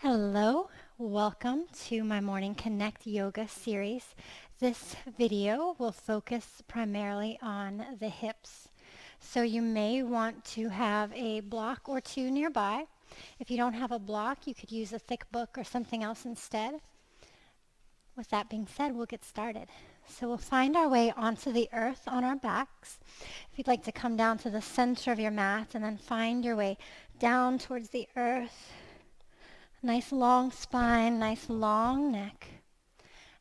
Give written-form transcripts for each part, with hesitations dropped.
Hello, welcome to my Morning Connect Yoga series. This video will focus primarily on the hips. So you may want to have a block or two nearby. If you don't have a block, you could use a thick book or something else instead. With that being said, we'll get started. So we'll find our way onto the earth on our backs. If you'd like to come down to the center of your mat and then find your way down towards the earth. Nice long spine, nice long neck.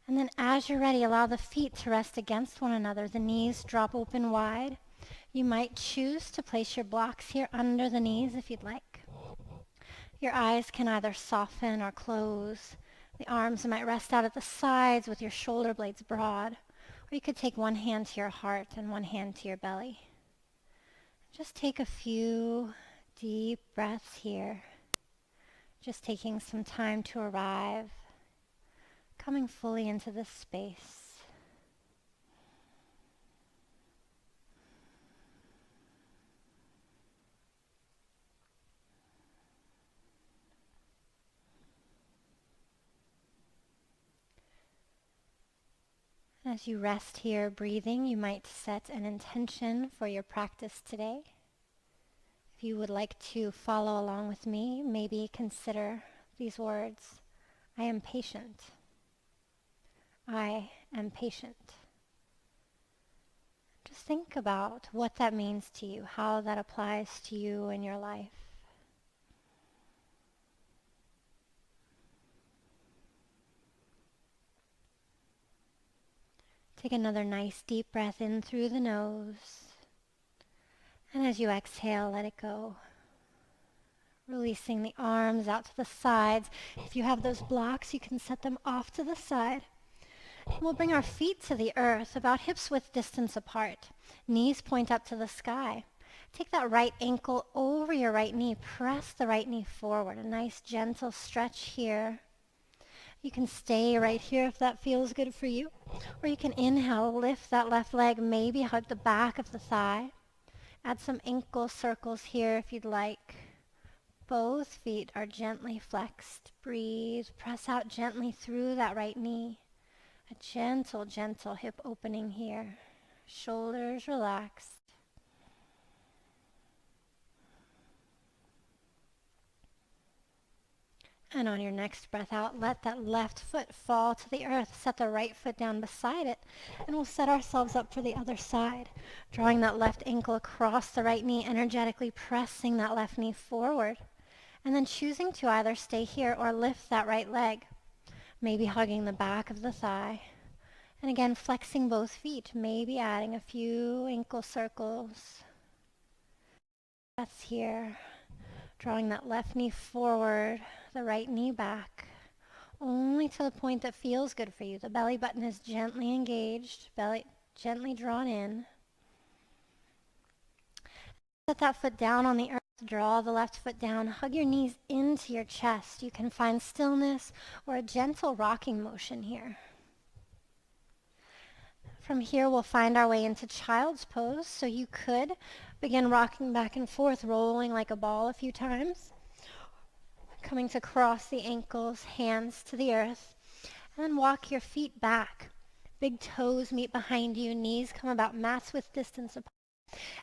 And then as you're ready, allow the feet to rest against one another. The knees drop open wide. You might choose to place your blocks here under the knees if you'd like. Your eyes can either soften or close. The arms might rest out at the sides with your shoulder blades broad. Or you could take one hand to your heart and one hand to your belly. Just take a few deep breaths here. Just taking some time to arrive, coming fully into this space. As you rest here breathing, you might set an intention for your practice today. If you would like to follow along with me, maybe consider these words. I am patient. I am patient. Just think about what that means to you, how that applies to you in your life. Take another nice deep breath in through the nose. And as you exhale, let it go. Releasing the arms out to the sides. If you have those blocks, you can set them off to the side. And we'll bring our feet to the earth, about hips width distance apart. Knees point up to the sky. Take that right ankle over your right knee. Press the right knee forward. A nice gentle stretch here. You can stay right here if that feels good for you. Or you can inhale, lift that left leg, maybe hug the back of the thigh. Add some ankle circles here if you'd like. Both feet are gently flexed. Breathe. Press out gently through that right knee. A gentle, gentle hip opening here. Shoulders relaxed. And on your next breath out, let that left foot fall to the earth. Set the right foot down beside it. And we'll set ourselves up for the other side. Drawing that left ankle across the right knee, energetically pressing that left knee forward. And then choosing to either stay here or lift that right leg. Maybe hugging the back of the thigh. And again, flexing both feet. Maybe adding a few ankle circles. Breaths here. Drawing that left knee forward, the right knee back, only to the point that feels good for you. The belly button is gently engaged, belly gently drawn in. Set that foot down on the earth, draw the left foot down, hug your knees into your chest. You can find stillness or a gentle rocking motion here. From here, we'll find our way into child's pose. So you could begin rocking back and forth, rolling like a ball a few times. Coming to cross the ankles, hands to the earth. And then walk your feet back. Big toes meet behind you, knees come about mats width distance apart.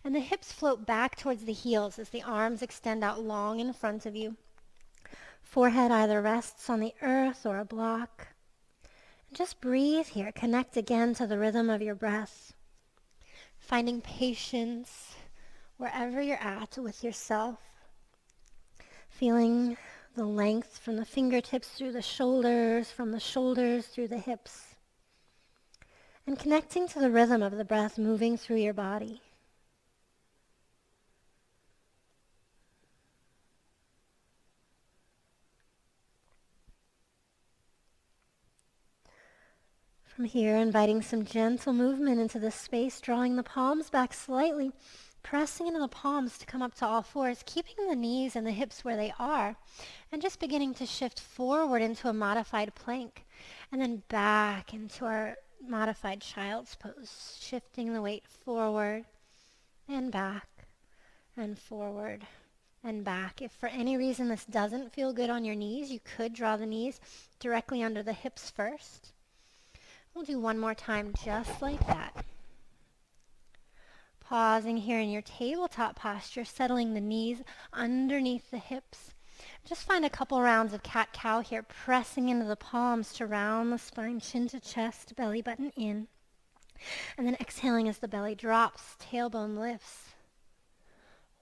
And the hips float back towards the heels as the arms extend out long in front of you. Forehead either rests on the earth or a block. Just breathe here. Connect again to the rhythm of your breath. Finding patience wherever you're at with yourself. Feeling the length from the fingertips through the shoulders, from the shoulders through the hips. And connecting to the rhythm of the breath moving through your body. From here, inviting some gentle movement into the space, drawing the palms back slightly, pressing into the palms to come up to all fours, keeping the knees and the hips where they are, and just beginning to shift forward into a modified plank, and then back into our modified child's pose, shifting the weight forward and back and forward and back. If for any reason this doesn't feel good on your knees, you could draw the knees directly under the hips first. We'll do one more time just like that. Pausing here in your tabletop posture, settling the knees underneath the hips. Just find a couple rounds of cat-cow here, pressing into the palms to round the spine, chin to chest, belly button in. And then exhaling as the belly drops, tailbone lifts.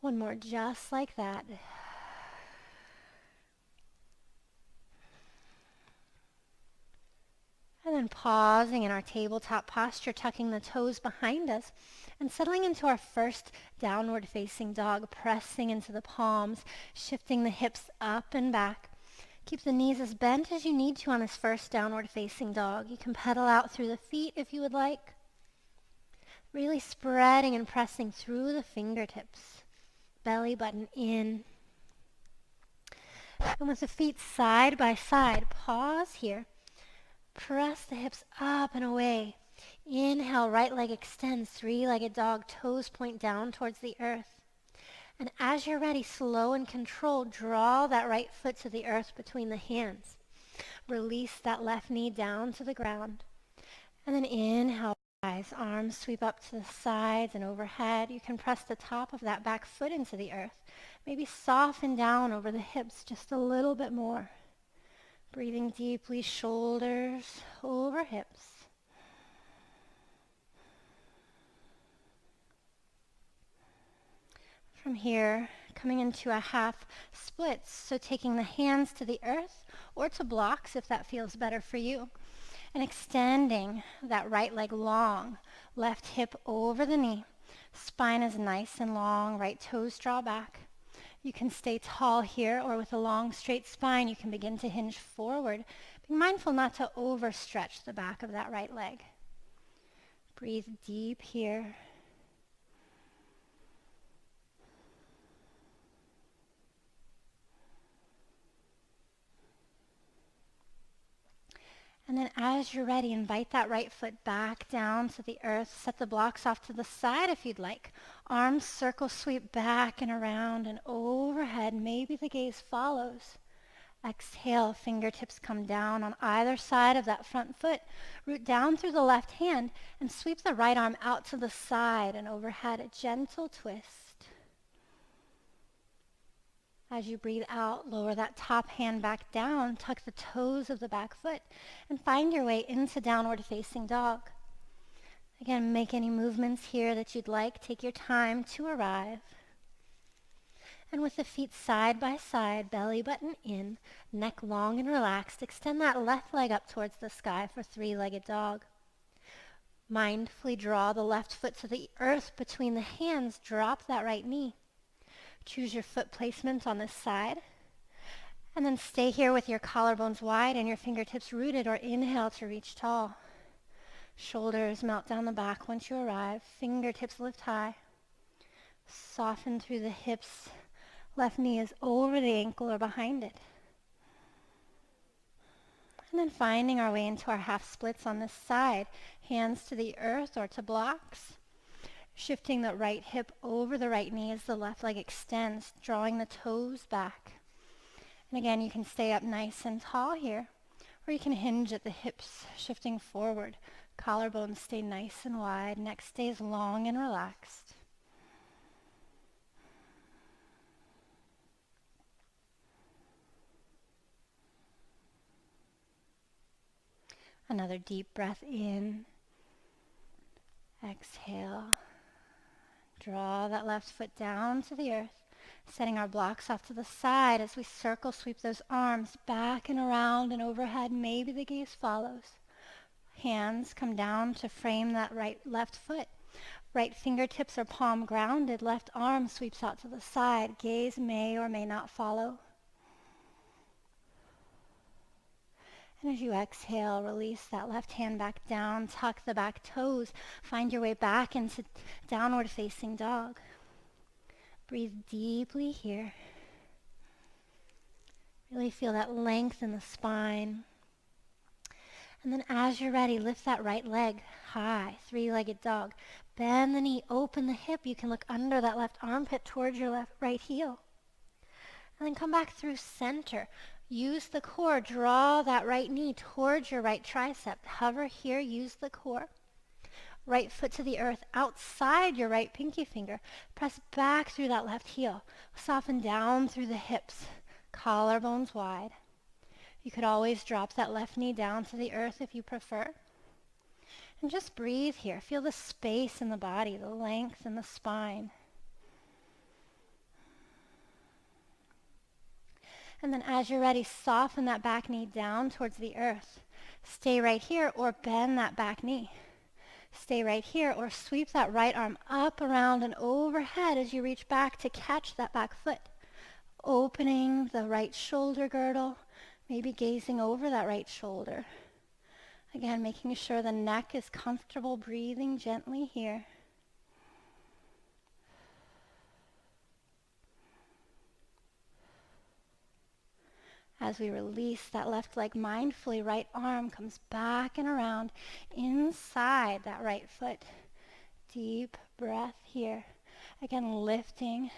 One more just like that. And then pausing in our tabletop posture, tucking the toes behind us and settling into our first downward facing dog, pressing into the palms, shifting the hips up and back. Keep the knees as bent as you need to on this first downward facing dog. You can pedal out through the feet if you would like. Really spreading and pressing through the fingertips. Belly button in. And with the feet side by side, pause here. Press the hips up and away. Inhale, right leg extends, three-legged dog, toes point down towards the earth. And as you're ready, slow and controlled, draw that right foot to the earth between the hands. Release that left knee down to the ground. And then inhale, rise, arms sweep up to the sides and overhead. You can press the top of that back foot into the earth. Maybe soften down over the hips just a little bit more. Breathing deeply, shoulders over hips. From here, coming into a half split, so taking the hands to the earth or to blocks if that feels better for you, and extending that right leg long, left hip over the knee. Spine is nice and long, right toes draw back. You can stay tall here, or with a long straight spine, you can begin to hinge forward. Be mindful not to overstretch the back of that right leg. Breathe deep here. And then as you're ready, invite that right foot back down to the earth. Set the blocks off to the side if you'd like. Arms circle sweep back and around and overhead. Maybe the gaze follows. Exhale, fingertips come down on either side of that front foot. Root down through the left hand and sweep the right arm out to the side and overhead. A gentle twist. As you breathe out, lower that top hand back down, tuck the toes of the back foot, and find your way into downward facing dog. Again, make any movements here that you'd like. Take your time to arrive. And with the feet side by side, belly button in, neck long and relaxed, extend that left leg up towards the sky for three-legged dog. Mindfully draw the left foot to the earth between the hands. Drop that right knee. Choose your foot placement on this side. And then stay here with your collarbones wide and your fingertips rooted, or inhale to reach tall. Shoulders melt down the back once you arrive. Fingertips lift high. Soften through the hips. Left knee is over the ankle or behind it. And then finding our way into our half splits on this side. Hands to the earth or to blocks. Shifting the right hip over the right knee as the left leg extends, drawing the toes back. And again, you can stay up nice and tall here, or you can hinge at the hips, shifting forward. Collarbones stay nice and wide, neck stays long and relaxed. Another deep breath in. Exhale. Draw that left foot down to the earth, setting our blocks off to the side as we circle sweep those arms back and around and overhead. Maybe the gaze follows. Hands come down to frame that left foot. Right fingertips are palm grounded. Left arm sweeps out to the side. Gaze may or may not follow. And as you exhale, release that left hand back down, tuck the back toes, find your way back into downward facing dog. Breathe deeply here. Really feel that length in the spine. And then as you're ready, lift that right leg high, three-legged dog. Bend the knee, open the hip. You can look under that left armpit towards your right heel. And then come back through center. Use the core. Draw that right knee towards your right tricep. Hover here. Use the core. Right foot to the earth outside your right pinky finger. Press back through that left heel. Soften down through the hips. Collarbones wide. You could always drop that left knee down to the earth if you prefer. And just breathe here. Feel the space in the body, the length in the spine. And then as you're ready, soften that back knee down towards the earth. Stay right here or bend that back knee. Stay right here or sweep that right arm up, around, and overhead as you reach back to catch that back foot. Opening the right shoulder girdle, maybe gazing over that right shoulder. Again, making sure the neck is comfortable, breathing gently here. As we release that left leg mindfully, right arm comes back and around inside that right foot. Deep breath here. Again, lifting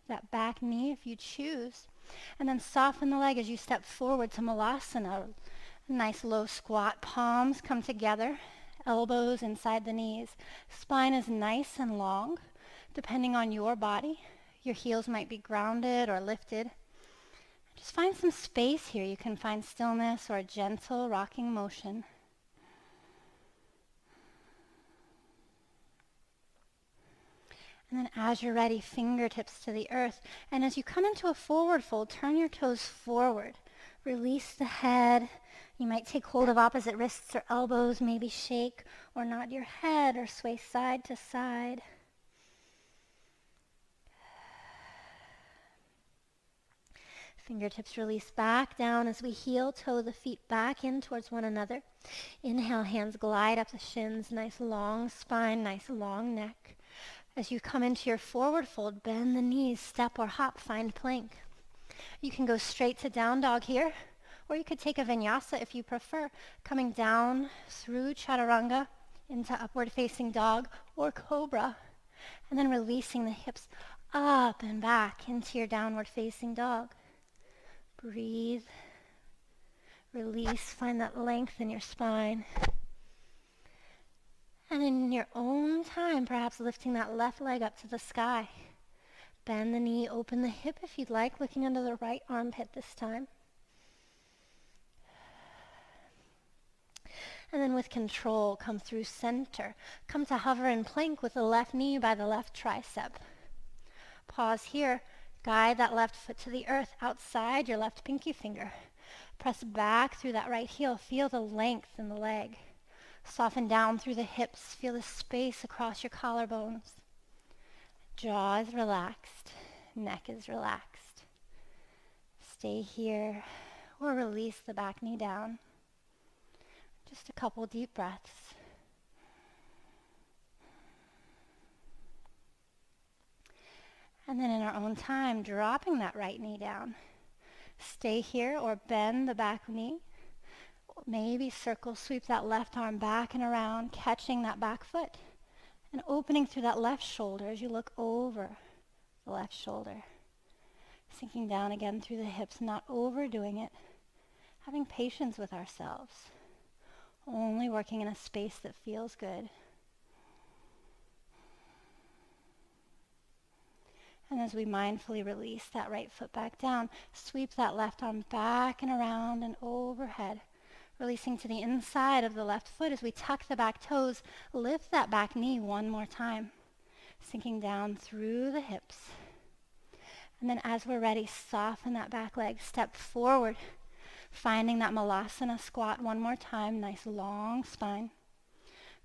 that back knee if you choose. And then soften the leg as you step forward to Malasana. A nice low squat. Palms come together. Elbows inside the knees. Spine is nice and long. Depending on your body, your heels might be grounded or lifted. Just find some space here. You can find stillness or a gentle rocking motion. And then as you're ready, fingertips to the earth. And as you come into a forward fold, turn your toes forward. Release the head. You might take hold of opposite wrists or elbows, maybe shake or nod your head or sway side to side. Fingertips release back down as we heel toe the feet back in towards one another. Inhale, hands glide up the shins. Nice long spine, nice long neck. As you come into your forward fold, bend the knees, step or hop, find plank. You can go straight to down dog here, or you could take a vinyasa if you prefer, coming down through chaturanga into upward facing dog or cobra, and then releasing the hips up and back into your downward facing dog. Breathe, release, find that length in your spine. And in your own time, perhaps lifting that left leg up to the sky. Bend the knee, open the hip if you'd like, looking under the right armpit this time. And then with control, come through center. Come to hover in plank with the left knee by the left tricep. Pause here. Guide that left foot to the earth outside your left pinky finger. Press back through that right heel. Feel the length in the leg. Soften down through the hips. Feel the space across your collarbones. Jaw is relaxed. Neck is relaxed. Stay here or release the back knee down. Just a couple deep breaths. And then in our own time, dropping that right knee down. Stay here or bend the back knee. Maybe circle, sweep that left arm back and around, catching that back foot. And opening through that left shoulder as you look over the left shoulder. Sinking down again through the hips, not overdoing it. Having patience with ourselves. Only working in a space that feels good. And as we mindfully release that right foot back down, sweep that left arm back and around and overhead. Releasing to the inside of the left foot as we tuck the back toes, lift that back knee one more time. Sinking down through the hips. And then as we're ready, soften that back leg, step forward. Finding that Malasana squat one more time, nice long spine.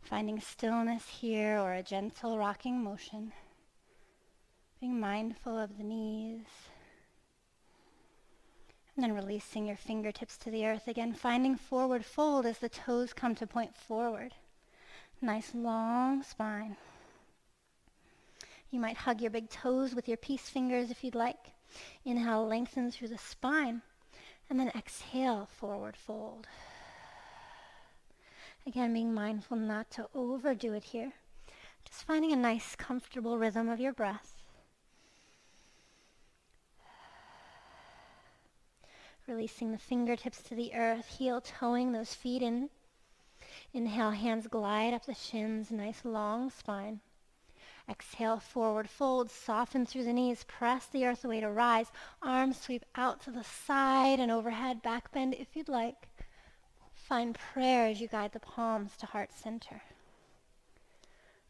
Finding stillness here or a gentle rocking motion. Being mindful of the knees. And then releasing your fingertips to the earth again, finding forward fold as the toes come to point forward. Nice long spine. You might hug your big toes with your peace fingers if you'd like. Inhale, lengthen through the spine. And then exhale, forward fold. Again, being mindful not to overdo it here. Just finding a nice, comfortable rhythm of your breath. Releasing the fingertips to the earth, heel toeing those feet in. Inhale, hands glide up the shins, nice long spine. Exhale, forward fold, soften through the knees, press the earth away to rise. Arms sweep out to the side and overhead, back bend if you'd like. Find prayer as you guide the palms to heart center.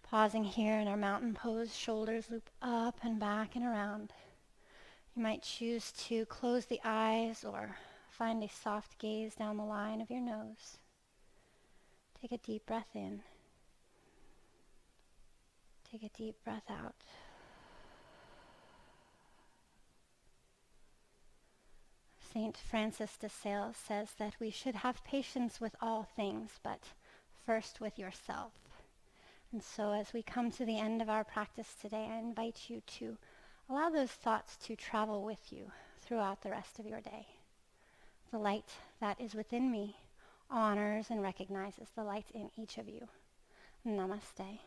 Pausing here in our mountain pose, shoulders loop up and back and around. You might choose to close the eyes or find a soft gaze down the line of your nose. Take a deep breath in. Take a deep breath out. Saint Francis de Sales says that we should have patience with all things, but first with yourself. And so as we come to the end of our practice today, I invite you to allow those thoughts to travel with you throughout the rest of your day. The light that is within me honors and recognizes the light in each of you. Namaste.